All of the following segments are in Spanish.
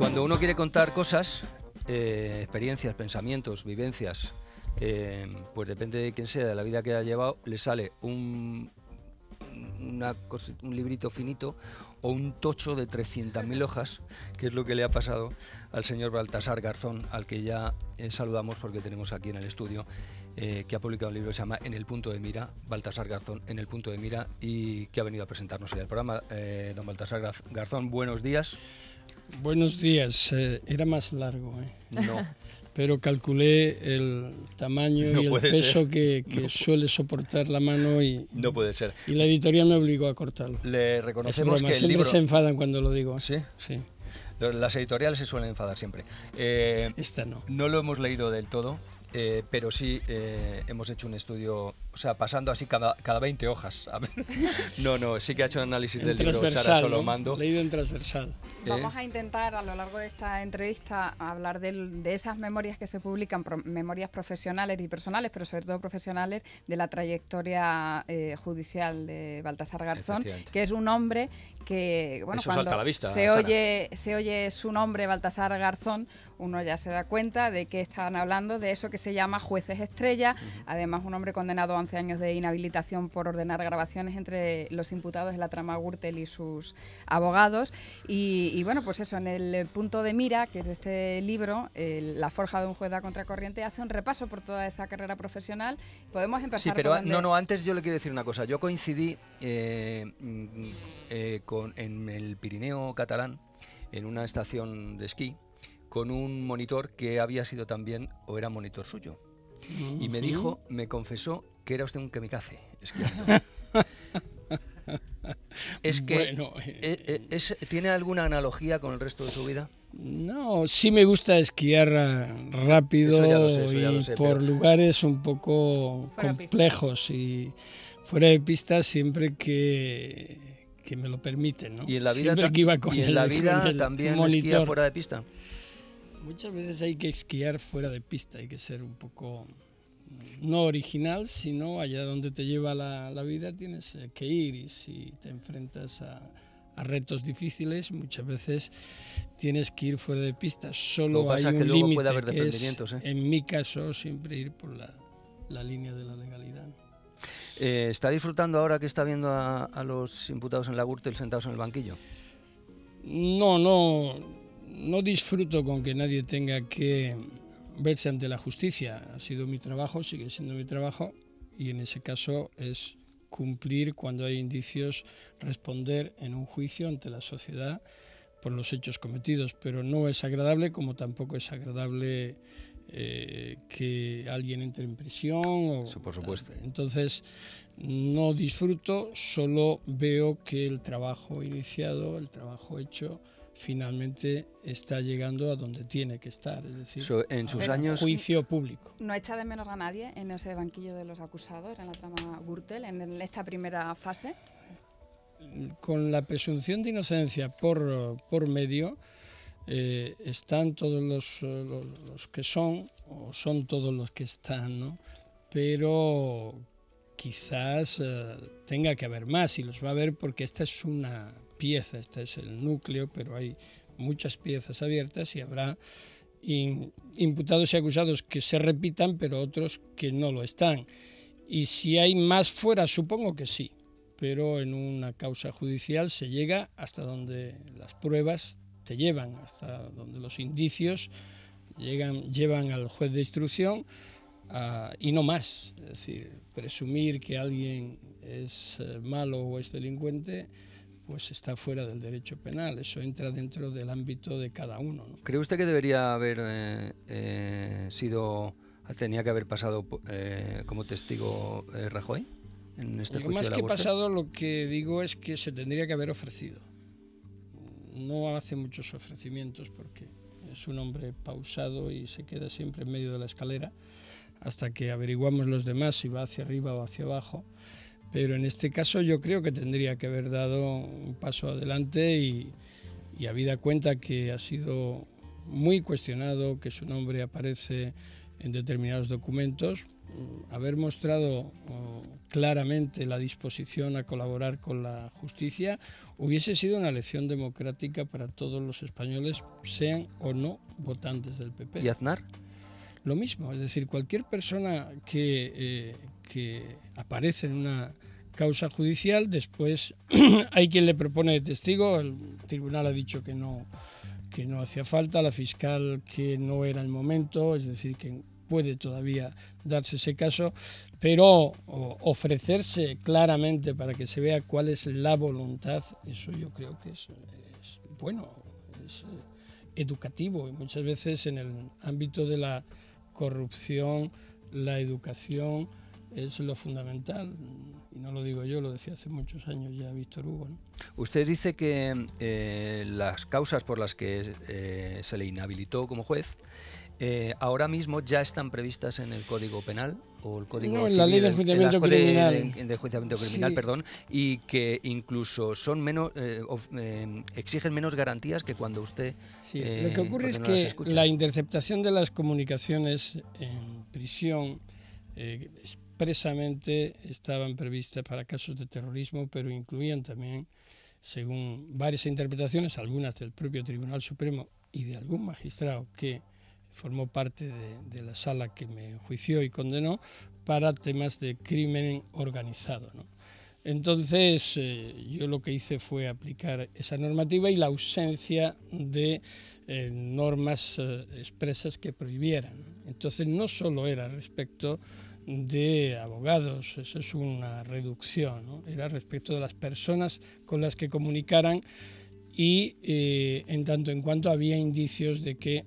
Cuando uno quiere contar cosas, experiencias, pensamientos, vivencias, pues depende de quién sea, de la vida que haya llevado, le sale un librito finito o un tocho de 300.000 hojas, que es lo que le ha pasado al señor Baltasar Garzón, al que ya saludamos porque tenemos aquí en el estudio, que ha publicado un libro que se llama En el punto de mira, Baltasar Garzón, En el punto de mira, y que ha venido a presentarnos hoy al programa. Don Baltasar Garzón, buenos días. Buenos días. Era más largo, No. Pero calculé el tamaño y el peso que suele soportar la mano y no puede ser. Y la editorial me obligó a cortarlo. Le reconocemos que el siempre libro... se enfadan cuando lo digo. ¿Sí? Sí. Las editoriales se suelen enfadar siempre. Esta no. No lo hemos leído del todo, pero sí hemos hecho un estudio, o sea, pasando así cada 20 hojas. A ver. No, sí que ha hecho un análisis del libro Sara Solomando. Leído en transversal. Vamos a intentar a lo largo de esta entrevista hablar de esas memorias que se publican, memorias profesionales y personales, pero sobre todo profesionales, de la trayectoria judicial de Baltasar Garzón, que es un hombre que, bueno, eso salta a la vista, se oye su nombre, Baltasar Garzón, uno ya se da cuenta de que están hablando de eso que se llama jueces estrella. Además, un hombre condenado a 11 años de inhabilitación por ordenar grabaciones entre los imputados en la trama Gürtel y sus abogados. Y bueno, pues eso, en el punto de mira, que es este libro, La forja de un juez a contracorriente, hace un repaso por toda esa carrera profesional. Podemos empezar. Sí, pero antes yo le quiero decir una cosa. Yo coincidí en el Pirineo catalán, en una estación de esquí, con un monitor que había sido también, o era monitor suyo. Y me dijo, me confesó que era usted un kamikaze esquiando. Es que bueno, ¿tiene alguna analogía con el resto de su vida? No, sí me gusta esquiar rápido. Eso ya lo sé, por pero... lugares un poco complejos y fuera de pista siempre que me lo permiten, ¿no? Y en la vida, también esquía fuera de pista. Muchas veces hay que esquiar fuera de pista, hay que ser un poco, no original, sino allá donde te lleva la vida tienes que ir, y si te enfrentas a retos difíciles, muchas veces tienes que ir fuera de pista. Solo hay un límite, que es, en mi caso, siempre ir por la línea de la legalidad. ¿Está disfrutando ahora que está viendo a los imputados en la Gürtel sentados en el banquillo? No disfruto con que nadie tenga que verse ante la justicia. Ha sido mi trabajo, sigue siendo mi trabajo, y en ese caso es cumplir cuando hay indicios, responder en un juicio ante la sociedad por los hechos cometidos. Pero no es agradable, como tampoco es agradable que alguien entre en prisión. Eso por supuesto. Entonces no disfruto, solo veo que el trabajo iniciado, el trabajo hecho, finalmente está llegando a donde tiene que estar, es decir, en sus años, juicio público. ¿No echa de menos a nadie en ese banquillo de los acusados, en la trama Gürtel, en esta primera fase? Con la presunción de inocencia por medio, están todos los que son, o son todos los que están, ¿no? Pero quizás tenga que haber más, y los va a haber porque esta es una pieza, este es el núcleo, pero hay muchas piezas abiertas y habrá imputados y acusados que se repitan, pero otros que no lo están. Y si hay más fuera, supongo que sí, pero en una causa judicial se llega hasta donde las pruebas te llevan, hasta donde los indicios llevan al juez de instrucción, y no más. Es decir, presumir que alguien es malo o es delincuente, pues está fuera del derecho penal. Eso entra dentro del ámbito de cada uno, ¿no? ¿Cree usted que debería haber tenía que haber pasado como testigo Rajoy en este juicio? Más que pasado, lo que digo es que se tendría que haber ofrecido. No hace muchos ofrecimientos porque es un hombre pausado y se queda siempre en medio de la escalera hasta que averiguamos los demás si va hacia arriba o hacia abajo. Pero en este caso yo creo que tendría que haber dado un paso adelante y habida cuenta que ha sido muy cuestionado, que su nombre aparece en determinados documentos, haber mostrado claramente la disposición a colaborar con la justicia hubiese sido una lección democrática para todos los españoles, sean o no votantes del PP. ¿Y Aznar? Lo mismo, es decir, cualquier persona que aparece en una causa judicial, después hay quien le propone de testigo, el tribunal ha dicho que no hacía falta, la fiscal que no era el momento, es decir, que puede todavía darse ese caso, pero ofrecerse claramente para que se vea cuál es la voluntad, eso yo creo que es bueno, es educativo, y muchas veces en el ámbito de la corrupción, la educación es lo fundamental, y no lo digo yo, lo decía hace muchos años ya Víctor Hugo, ¿no? Usted dice que las causas por las que se le inhabilitó como juez ahora mismo ya están previstas en el Código Penal o el Código no, en la Ley de Enjuiciamiento Criminal, de enjuiciamiento criminal, sí. Perdón, y que incluso son menos exigen menos garantías que cuando usted sí. Lo que ocurre es no que la interceptación de las comunicaciones en prisión expresamente estaban previstas para casos de terrorismo, pero incluían también, según varias interpretaciones, algunas del propio Tribunal Supremo y de algún magistrado que formó parte de la sala que me enjuició y condenó, para temas de crimen organizado, ¿no? Entonces, yo lo que hice fue aplicar esa normativa y la ausencia de normas expresas que prohibieran. Entonces, no solo era respecto de abogados, eso es una reducción, ¿no? Era respecto de las personas con las que comunicaran, y en tanto en cuanto había indicios de que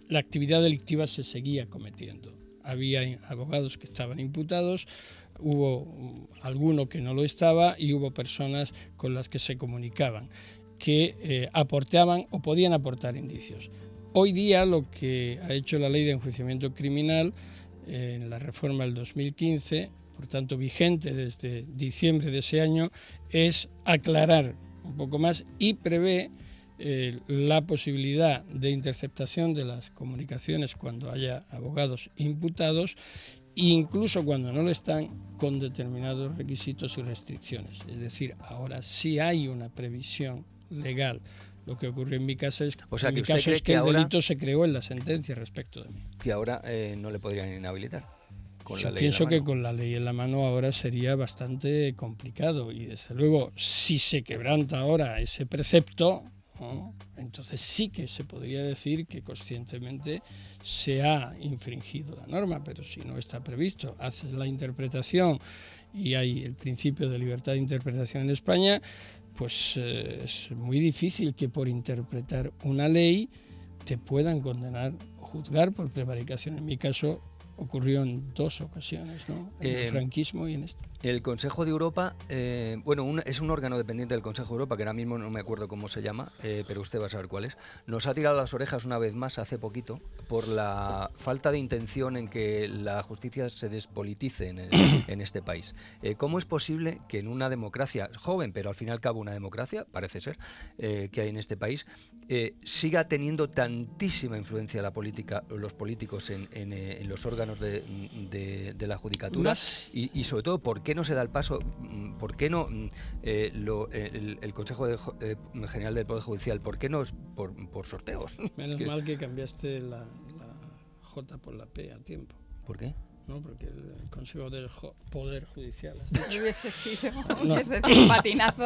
la actividad delictiva se seguía cometiendo. Había abogados que estaban imputados, hubo alguno que no lo estaba y hubo personas con las que se comunicaban, que aportaban o podían aportar indicios. Hoy día lo que ha hecho la Ley de Enjuiciamiento Criminal en la reforma del 2015, por tanto vigente desde diciembre de ese año, es aclarar un poco más y prevé la posibilidad de interceptación de las comunicaciones cuando haya abogados imputados, incluso cuando no lo están, con determinados requisitos y restricciones. Es decir, ahora sí hay una previsión legal. Lo que ocurrió en mi caso es, que el delito se creó en la sentencia respecto de mí. Que ahora no le podrían inhabilitar. Yo pienso que con la ley en la mano ahora sería bastante complicado, y desde luego si se quebranta ahora ese precepto, ¿no?, entonces sí que se podría decir que conscientemente se ha infringido la norma, pero si no está previsto, haces la interpretación y hay el principio de libertad de interpretación en España, pues es muy difícil que por interpretar una ley te puedan condenar o juzgar por prevaricación. En mi caso ocurrió en 2 ocasiones, ¿no?, en el franquismo y en esto. El Consejo de Europa, es un órgano dependiente del Consejo de Europa, que ahora mismo no me acuerdo cómo se llama, pero usted va a saber cuál es. Nos ha tirado las orejas una vez más hace poquito por la falta de intención en que la justicia se despolitice en este país. ¿Cómo es posible que en una democracia joven, pero al fin y al cabo una democracia, parece ser, que hay en este país, siga teniendo tantísima influencia la política, los políticos en los órganos de la judicatura? Y sobre todo, ¿por qué no se da el paso? ¿Por qué no el Consejo General del Poder Judicial? ¿Por qué no es por sorteos? Menos mal que cambiaste la J por la P a tiempo. ¿Por qué? No, porque el Consejo del Poder Judicial. Hubiese sido un patinazo.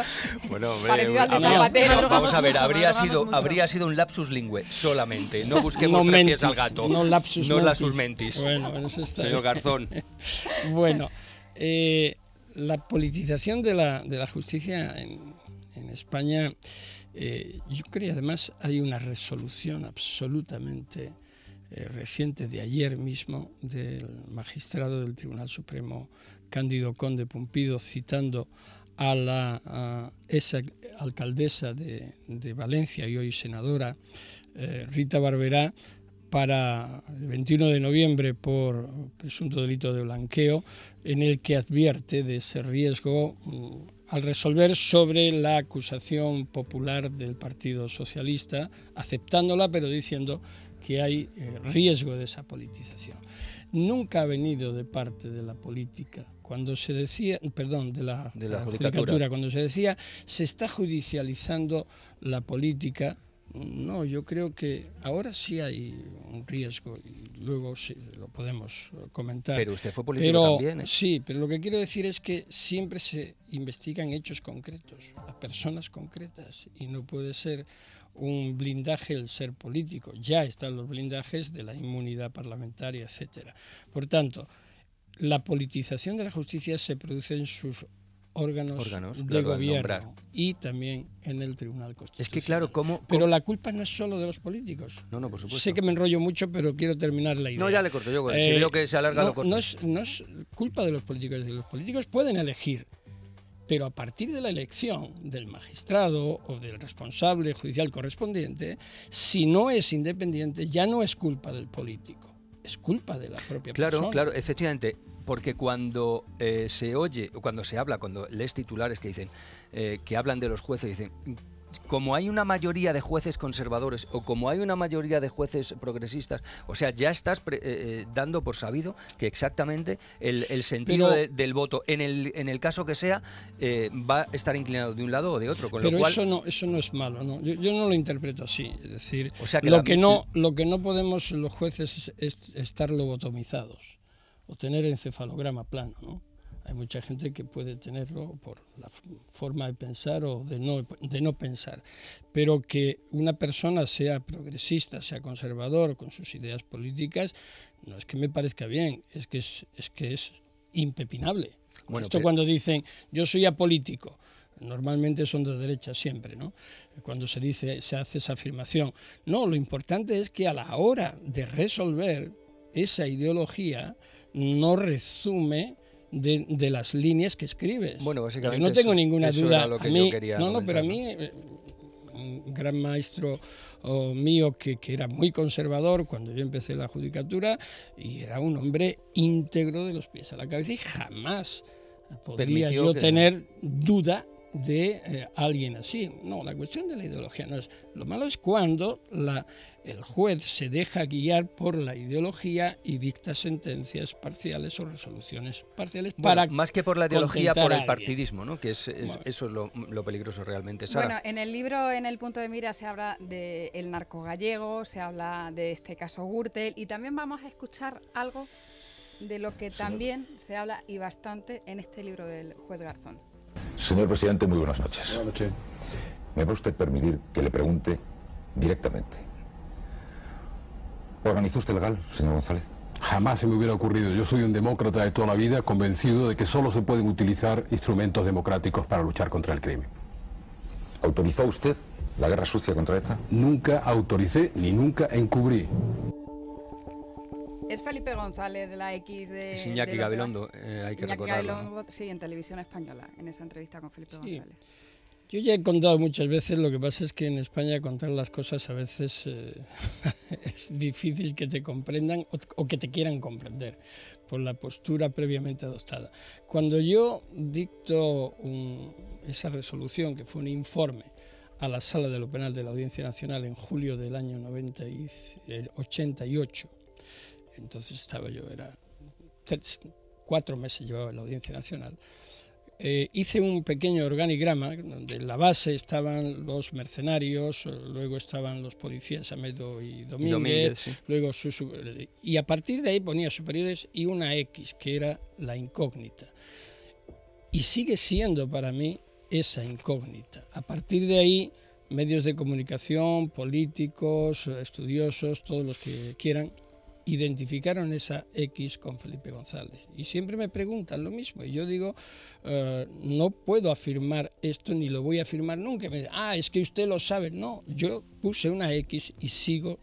Bueno, parecido al de Zapatero. Vamos a ver, habría sido un lapsus lingüe solamente. No busquemos tres pies al gato. No lapsus mentis. Bueno, eso está señor Garzón. Bueno, la politización de la justicia en España, yo creo, además hay una resolución absolutamente reciente de ayer mismo del magistrado del Tribunal Supremo Cándido Conde Pumpido, citando a esa alcaldesa de Valencia y hoy senadora, Rita Barberá, para el 21 de noviembre por presunto delito de blanqueo, en el que advierte de ese riesgo al resolver sobre la acusación popular del Partido Socialista, aceptándola, pero diciendo que hay riesgo de esa politización. Nunca ha venido de parte de la política, cuando se decía, perdón, de la judicatura, cuando se decía se está judicializando la política. No, yo creo que ahora sí hay un riesgo y luego sí lo podemos comentar. Pero usted fue político también, ¿eh? Sí, pero lo que quiero decir es que siempre se investigan hechos concretos, a personas concretas, y no puede ser un blindaje el ser político. Ya están los blindajes de la inmunidad parlamentaria, etcétera. Por tanto, la politización de la justicia se produce en sus órganos de gobierno y también en el Tribunal Constitucional. Es que claro, pero la culpa no es solo de los políticos. No, por supuesto. Sé que me enrollo mucho, pero quiero terminar la idea. No, ya le corto yo. Si veo que se alarga, lo corto. No es culpa de los políticos. Los políticos pueden elegir, pero a partir de la elección del magistrado o del responsable judicial correspondiente, si no es independiente, ya no es culpa del político, es culpa de la propia persona. Claro, efectivamente. Porque cuando se oye, cuando se habla, cuando lees titulares que dicen, que hablan de los jueces, dicen, como hay una mayoría de jueces conservadores o como hay una mayoría de jueces progresistas, o sea, ya estás dando por sabido que exactamente el sentido del voto, en el caso que sea, va a estar inclinado de un lado o de otro. Con pero lo cual, eso no es malo, ¿no? Yo no lo interpreto así. Es decir, o sea que lo que no podemos los jueces es estar lobotomizados o tener encefalograma plano, ¿no? Hay mucha gente que puede tenerlo por la forma de pensar o de no pensar, pero que una persona sea progresista, sea conservador con sus ideas políticas, no es que me parezca bien, es que es impepinable. Bueno, esto cuando dicen yo soy apolítico, normalmente son de derecha siempre, ¿no? Cuando se hace esa afirmación. No, lo importante es que a la hora de resolver esa ideología no resume de las líneas que escribes. Bueno, básicamente yo no tengo ninguna duda. Era lo que yo quería comentar, pero a mí, un gran maestro mío que era muy conservador cuando yo empecé la judicatura, y era un hombre íntegro de los pies a la cabeza, y jamás podría yo tener duda de alguien así. No, la cuestión de la ideología no es. Lo malo es cuando el juez se deja guiar por la ideología y dicta sentencias parciales o resoluciones parciales para más que por la ideología, por el partidismo, ¿no? Que eso es lo peligroso realmente, Sara. Bueno, en el libro, en el punto de mira, se habla del narco gallego, se habla de este caso Gürtel, y también vamos a escuchar algo de lo que también se habla y bastante en este libro del juez Garzón. Señor presidente, muy buenas noches. Buenas noches. ¿Me va usted a permitir que le pregunte directamente? ¿Organizó usted legal, señor González? Jamás se me hubiera ocurrido. Yo soy un demócrata de toda la vida, convencido de que solo se pueden utilizar instrumentos democráticos para luchar contra el crimen. ¿Autorizó usted la guerra sucia contra ETA? Nunca autoricé ni nunca encubrí. Es Felipe González de la X de... Es Iñaki Gabilondo, hay que recordarlo, ¿no? Sí, en Televisión Española, en esa entrevista con Felipe González. Yo ya he contado muchas veces, lo que pasa es que en España contar las cosas a veces es difícil que te comprendan o que te quieran comprender por la postura previamente adoptada. Cuando yo dicto esa resolución, que fue un informe a la Sala de lo Penal de la Audiencia Nacional en julio del año 88, entonces era 4 meses llevaba en la Audiencia Nacional, hice un pequeño organigrama donde en la base estaban los mercenarios, luego estaban los policías Amedo y Domínguez, sí. Luego y a partir de ahí ponía superiores y una X, que era la incógnita. Y sigue siendo para mí esa incógnita. A partir de ahí, medios de comunicación, políticos, estudiosos, todos los que quieran, identificaron esa X con Felipe González. Y siempre me preguntan lo mismo. Y yo digo, no puedo afirmar esto ni lo voy a afirmar nunca. Me dicen, es que usted lo sabe. No, yo puse una X y sigo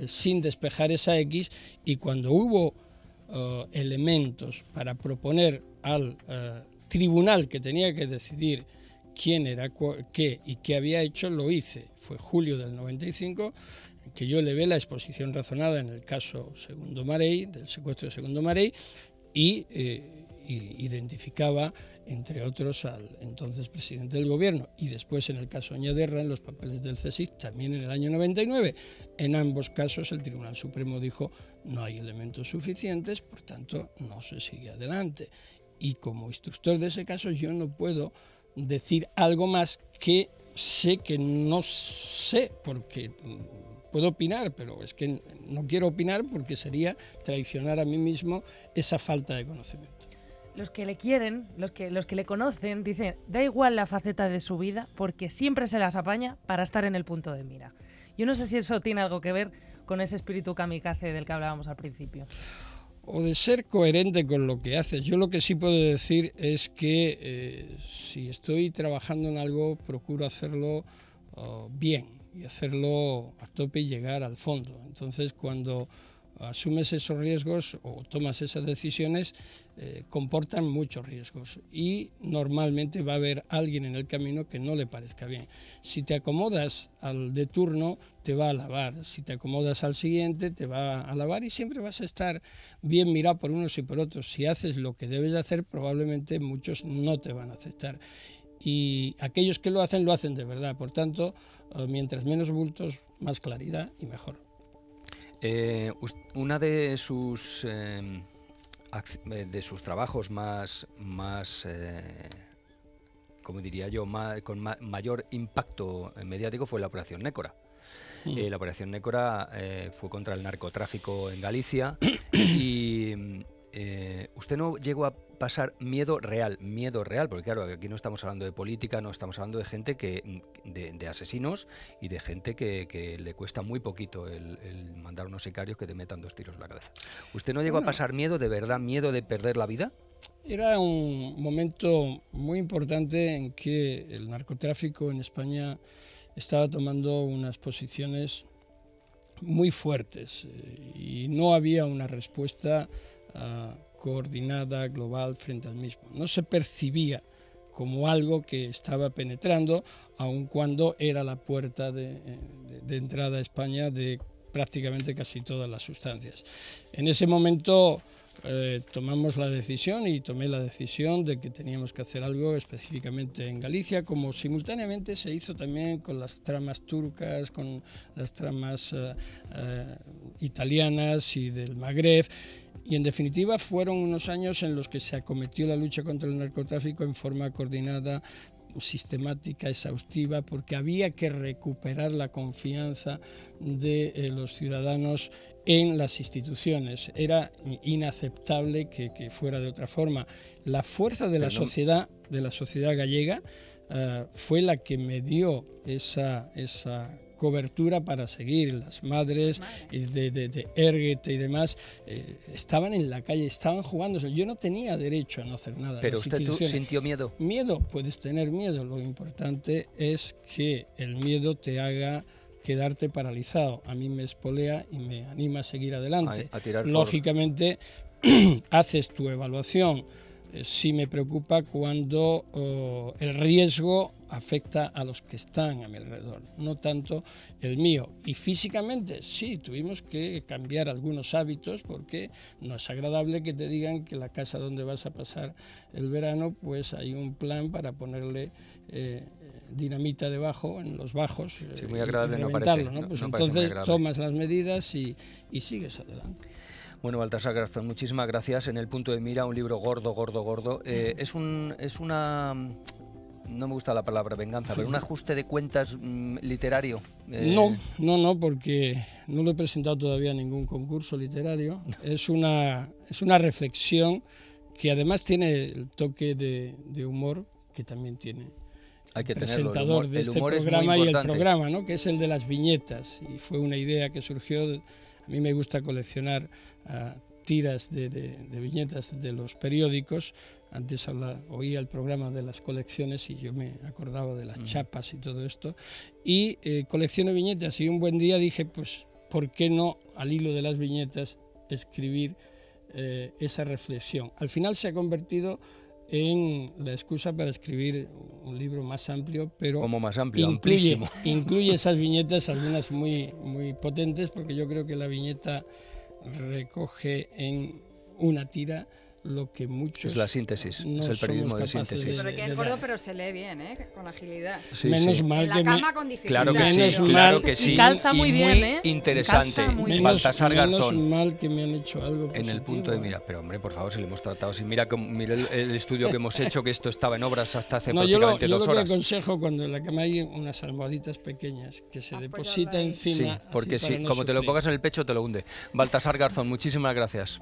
sin despejar esa X. Y cuando hubo elementos para proponer al tribunal que tenía que decidir quién era qué y qué había hecho, lo hice. Fue julio del 95, que yo elevé la exposición razonada en el caso Segundo Marey, del secuestro de Segundo Marey, y identificaba, entre otros, al entonces presidente del gobierno, y después en el caso Oñaderra, en los papeles del CSIC, también en el año 99. En ambos casos el Tribunal Supremo dijo no hay elementos suficientes, por tanto no se sigue adelante. Y como instructor de ese caso yo no puedo decir algo más que sé que no sé, porque puedo opinar, pero es que no quiero opinar porque sería traicionar a mí mismo esa falta de conocimiento. Los que le quieren, los que le conocen, dicen, da igual la faceta de su vida porque siempre se las apaña para estar en el punto de mira. Yo no sé si eso tiene algo que ver con ese espíritu kamikaze del que hablábamos al principio. O de ser coherente con lo que haces. Yo lo que sí puedo decir es que si estoy trabajando en algo, procuro hacerlo bien y hacerlo a tope y llegar al fondo. Entonces, cuando asumes esos riesgos o tomas esas decisiones, comportan muchos riesgos y normalmente va a haber alguien en el camino que no le parezca bien. Si te acomodas al de turno, te va a alabar. Si te acomodas al siguiente, te va a alabar y siempre vas a estar bien mirado por unos y por otros. Si haces lo que debes de hacer, probablemente muchos no te van a aceptar. Y aquellos que lo hacen de verdad. Por tanto, mientras menos bultos, más claridad y mejor. Una de sus trabajos más como diría yo, con mayor impacto mediático fue la Operación Nécora. La Operación Nécora fue contra el narcotráfico en Galicia y usted no llegó a pasar miedo real, porque claro, aquí no estamos hablando de política, no estamos hablando de gente de asesinos y de gente que le cuesta muy poquito el mandar unos sicarios que te metan 2 tiros en la cabeza. ¿Usted no llegó a pasar miedo, de verdad, miedo de perder la vida? Era un momento muy importante en que el narcotráfico en España estaba tomando unas posiciones muy fuertes y no había una respuesta coordinada, global, frente al mismo. No se percibía como algo que estaba penetrando, aun cuando era la puerta de entrada a España de prácticamente casi todas las sustancias. En ese momento tomamos la decisión y tomé la decisión de que teníamos que hacer algo específicamente en Galicia, como simultáneamente se hizo también con las tramas turcas, con las tramas italianas y del Magreb. Y en definitiva fueron unos años en los que se acometió la lucha contra el narcotráfico en forma coordinada, sistemática, exhaustiva, porque había que recuperar la confianza de los ciudadanos en las instituciones. Era inaceptable que fuera de otra forma. La fuerza de la sociedad gallega fue la que me dio esa cobertura para seguir. Las madres de Erguete y demás estaban en la calle, estaban jugándose. Yo no tenía derecho a no hacer nada. ¿Pero usted sintió miedo? Miedo, puedes tener miedo. Lo importante es que el miedo te haga quedarte paralizado. A mí me espolea y me anima a seguir adelante. Lógicamente, haces tu evaluación. Sí me preocupa cuando el riesgo afecta a los que están a mi alrededor, no tanto el mío. Y físicamente sí, tuvimos que cambiar algunos hábitos porque no es agradable que te digan que la casa donde vas a pasar el verano, pues hay un plan para ponerle dinamita debajo, en los bajos, sí, muy agradable, no parece, ¿no? Pues entonces tomas las medidas y sigues adelante. Bueno, Baltasar Garzón, muchísimas gracias. En el punto de mira, un libro gordo. Es una... No me gusta la palabra venganza, pero un ajuste de cuentas literario. No, porque no lo he presentado todavía a ningún concurso literario. Es una reflexión que además tiene el toque de humor que también tiene el presentador de este programa y el programa, ¿no? Que es el de las viñetas. Y fue una idea que surgió... A mí me gusta coleccionar tiras de viñetas de los periódicos. Antes oía el programa de las colecciones y yo me acordaba de las chapas y todo esto. Y colecciono viñetas y un buen día dije, pues, ¿por qué no, al hilo de las viñetas, escribir esa reflexión? Al final se ha convertido en la excusa para escribir un libro más amplio, pero como más amplio, amplísimo. Incluye esas viñetas, algunas muy potentes, porque yo creo que la viñeta recoge en una tira lo que muchos... Es la síntesis, no es el periodismo somos de capaces síntesis. Pero que es gordo, pero se lee bien, con agilidad. Sí, menos sí. mal En la que cama con dificultad. Claro que sí, Menos claro mal- que sí. Y calza muy bien, ¿eh? Interesante. Calza muy bien. Baltasar menos Garzón. mal que me han hecho algo En el positivo. punto de mira, pero hombre, por favor, si le hemos tratado así, mira el estudio que hemos hecho, que esto estaba en obras hasta hace No, yo prácticamente lo 2 que horas. aconsejo cuando en la cama hay unas almohaditas pequeñas que se deposita ahí. Sí, encima. porque así si para no como te lo sufrir. pongas en el pecho te lo hunde. Baltasar Garzón, muchísimas gracias.